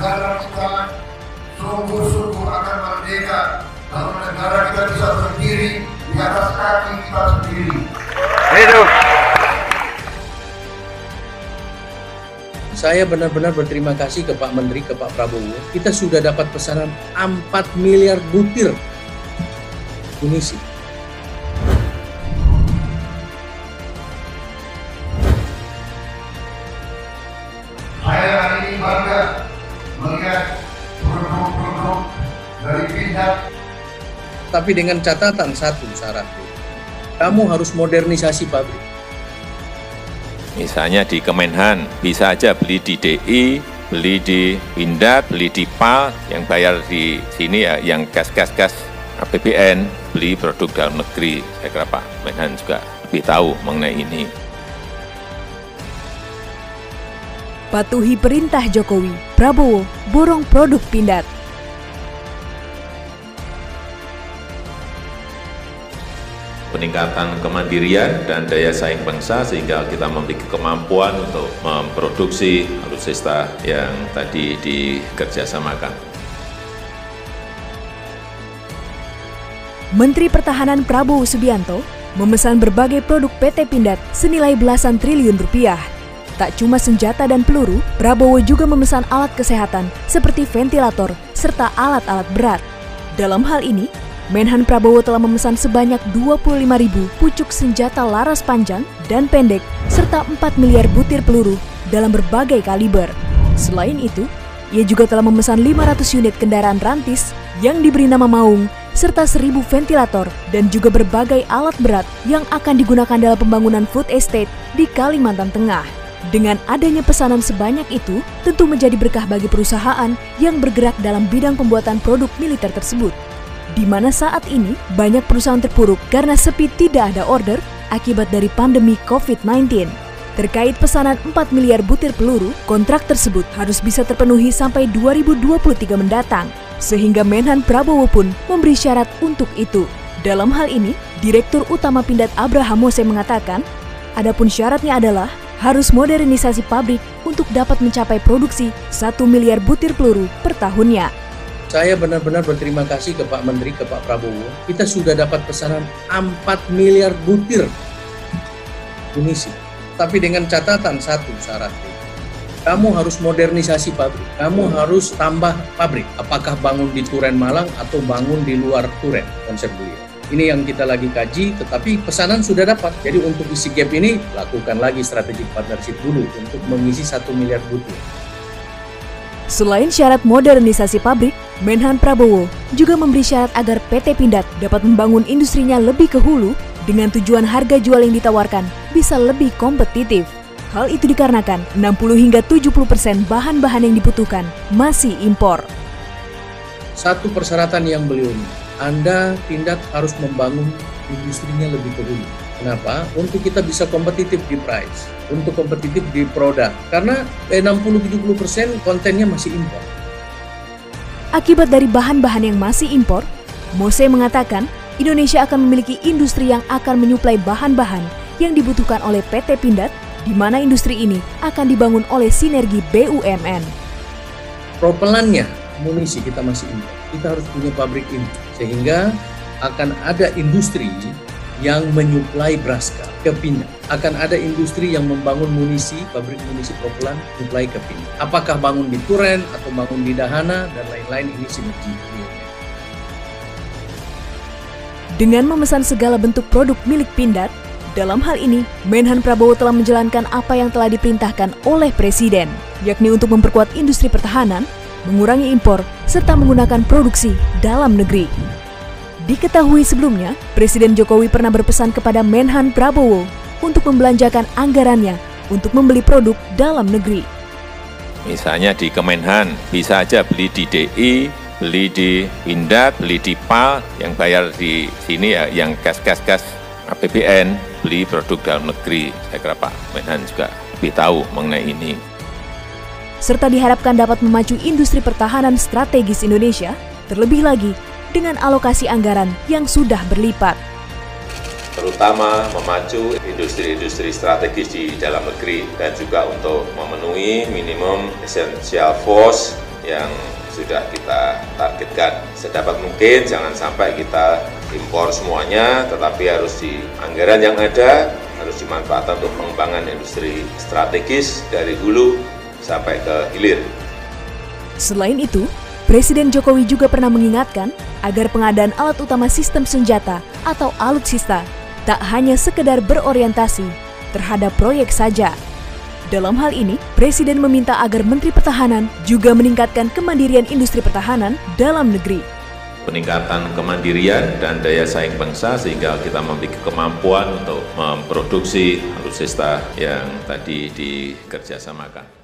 negara kita sungguh-sungguh akan merdeka kalau negara kita bisa berdiri di atas kaki kita sendiri. Hidup. Saya benar-benar berterima kasih ke Pak Menteri, ke Pak Prabowo. Kita sudah dapat pesanan 4 miliar butir munisi. Saya hari ini bangga melihat produk-produk dari Pindad. Tapi dengan catatan satu syarat, kamu harus modernisasi pabrik. Misalnya di Kemenhan, bisa aja beli di DI, beli di Pindad, beli di PAL, yang bayar di sini ya yang gas APBN, beli produk dalam negeri. Saya kira Pak Menhan juga lebih tahu mengenai ini. Patuhi perintah Jokowi, Prabowo borong produk Pindad. Peningkatan kemandirian dan daya saing bangsa sehingga kita memiliki kemampuan untuk memproduksi alutsista yang tadi dikerjasamakan. Menteri Pertahanan Prabowo Subianto memesan berbagai produk PT Pindad senilai belasan triliun rupiah. Tak cuma senjata dan peluru, Prabowo juga memesan alat kesehatan seperti ventilator serta alat-alat berat. Dalam hal ini, Menhan Prabowo telah memesan sebanyak 25.000 pucuk senjata laras panjang dan pendek serta 4 miliar butir peluru dalam berbagai kaliber. Selain itu, ia juga telah memesan 500 unit kendaraan rantis yang diberi nama Maung serta 1.000 ventilator dan juga berbagai alat berat yang akan digunakan dalam pembangunan food estate di Kalimantan Tengah. Dengan adanya pesanan sebanyak itu, tentu menjadi berkah bagi perusahaan yang bergerak dalam bidang pembuatan produk militer tersebut. Di mana saat ini banyak perusahaan terpuruk karena sepi tidak ada order akibat dari pandemi COVID-19. Terkait pesanan 4 miliar butir peluru, kontrak tersebut harus bisa terpenuhi sampai 2023 mendatang, sehingga Menhan Prabowo pun memberi syarat untuk itu. Dalam hal ini, Direktur Utama Pindad Abraham Mose mengatakan, adapun syaratnya adalah harus modernisasi pabrik untuk dapat mencapai produksi 1 miliar butir peluru per tahunnya. Saya benar-benar berterima kasih ke Pak Menteri, ke Pak Prabowo. Kita sudah dapat pesanan 4 miliar butir munisi. Tapi dengan catatan satu syarat. Kamu harus modernisasi pabrik. Kamu harus tambah pabrik. Apakah bangun di Turen Malang atau bangun di luar Turen, konsep beliau. Ini yang kita lagi kaji, tetapi pesanan sudah dapat. Jadi untuk isi gap ini, lakukan lagi strategic partnership dulu untuk mengisi 1 miliar butir. Selain syarat modernisasi pabrik, Menhan Prabowo juga memberi syarat agar PT Pindad dapat membangun industrinya lebih ke hulu dengan tujuan harga jual yang ditawarkan bisa lebih kompetitif. Hal itu dikarenakan 60 hingga 70% bahan-bahan yang dibutuhkan masih impor. Satu persyaratan yang beliau ini, Anda Pindad harus membangun industrinya lebih ke hulu. Kenapa? Untuk kita bisa kompetitif di price, untuk kompetitif di produk. Karena 60-70% kontennya masih impor. Akibat dari bahan-bahan yang masih impor, Mose mengatakan Indonesia akan memiliki industri yang akan menyuplai bahan-bahan yang dibutuhkan oleh PT Pindad, di mana industri ini akan dibangun oleh sinergi BUMN. Propelannya, munisi kita masih impor. Kita harus punya pabrik ini, sehingga akan ada industri yang menyuplai Braska ke Pindad. Akan ada industri yang membangun munisi, pabrik munisi propelan, suplai ke Pindad. Apakah bangun di Turen atau bangun di Dahana dan lain-lain, ini sinergi. Dengan memesan segala bentuk produk milik Pindad, dalam hal ini Menhan Prabowo telah menjalankan apa yang telah diperintahkan oleh Presiden, yakni untuk memperkuat industri pertahanan, mengurangi impor, serta menggunakan produksi dalam negeri. Diketahui sebelumnya, Presiden Jokowi pernah berpesan kepada Menhan Prabowo untuk membelanjakan anggarannya untuk membeli produk dalam negeri. Misalnya di Kemenhan, bisa aja beli di DI, beli di Pindad, beli di PAL, yang bayar di sini ya yang gas APBN, beli produk dalam negeri. Saya kira Pak Menhan juga lebih tahu mengenai ini. Serta diharapkan dapat memacu industri pertahanan strategis Indonesia, terlebih lagi dengan alokasi anggaran yang sudah berlipat. Terutama memacu industri-industri strategis di dalam negeri dan juga untuk memenuhi minimum essential force yang sudah kita targetkan. Sedapat mungkin jangan sampai kita impor semuanya, tetapi harus di anggaran yang ada, harus dimanfaatkan untuk pengembangan industri strategis dari hulu sampai ke hilir. Selain itu, Presiden Jokowi juga pernah mengingatkan agar pengadaan alat utama sistem senjata atau alutsista tak hanya sekedar berorientasi terhadap proyek saja. Dalam hal ini, Presiden meminta agar Menteri Pertahanan juga meningkatkan kemandirian industri pertahanan dalam negeri. Peningkatan kemandirian dan daya saing bangsa sehingga kita memiliki kemampuan untuk memproduksi alutsista yang tadi dikerjasamakan.